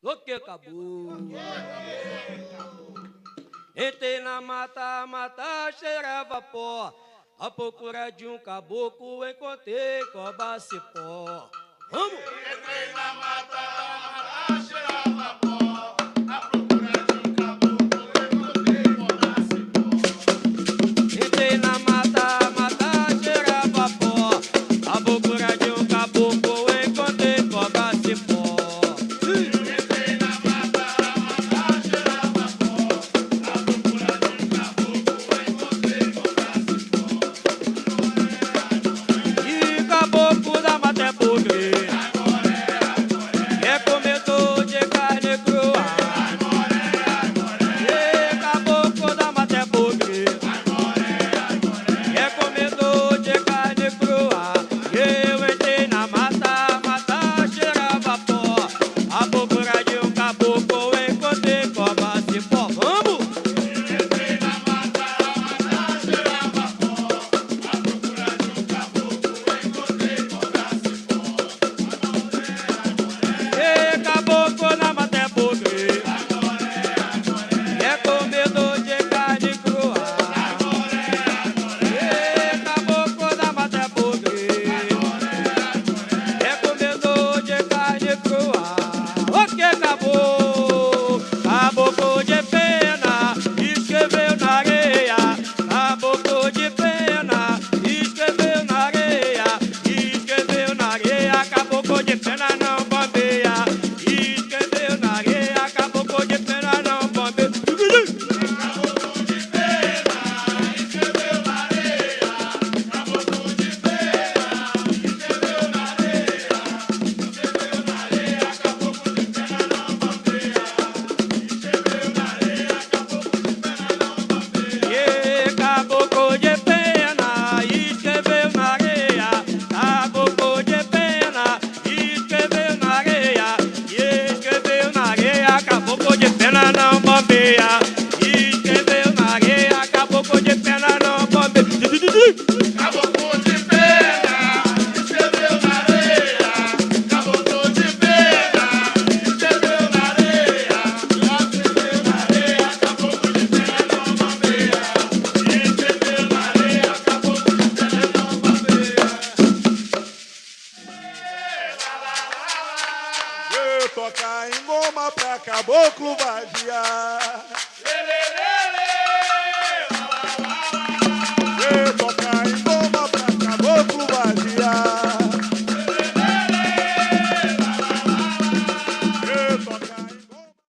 O que acabou? Entrei na mata, a mata cheirava pó. À procura de um caboclo, encontrei coba cipó. Vamos! Entrei na mata, a mata cheirava pó. À procura de um caboclo, encontrei coba cipó. Entrei na mata, a mata cheirava pó. À procura de um caboclo, encontrei coba cipó. Entrei na mata, a mata cheirava pó. À procura de um caboclo, encontrei coba cipó. E caboclo da mata é podre. É comedor de carne crua. E caboclo da mata é podre. É comedor de carne crua. Eu entrei na mata, a mata cheirava pó. À procura de um caboclo, encontrei coba cipó. Vamos! Entrei na mata, a mata cheirava pó. À procura de um caboclo, encontrei coba cipó. E caboclo da mata é podre. É comedor de carne crua. E caboclo da mata é podre. É comedor de carne crua. O que acabou? Caboclo de pena, escreveu na areia. Caboclo de pena, escreveu na areia. Escreveu na areia, caboclo de pena não bombeia. Escreveu na areia, caboclo de pena não bombeia. Caboclo de pena, escreveu na areia. Caboclo de pena, escreveu na areia. Escreveu na areia, caboclo de pena não bombeia. Escreveu na areia, caboclo de pena não bombeia. E caboclo de pena, escreveu na areia. Caboclo de pena, escreveu na areia. E escreveu na areia, caboclo de pena não bombeia. Escreveu na areia, caboclo de pena não bombeia. Caboclo de pena, escreveu na areia. Caboclo de pena, escreveu na areia. Escreveu na areia, caboclo de pena não bombeia. Escreveu na areia, caboclo de pena não bombeia. Eu tocar em goma pra caboclo vaziar. Lelê,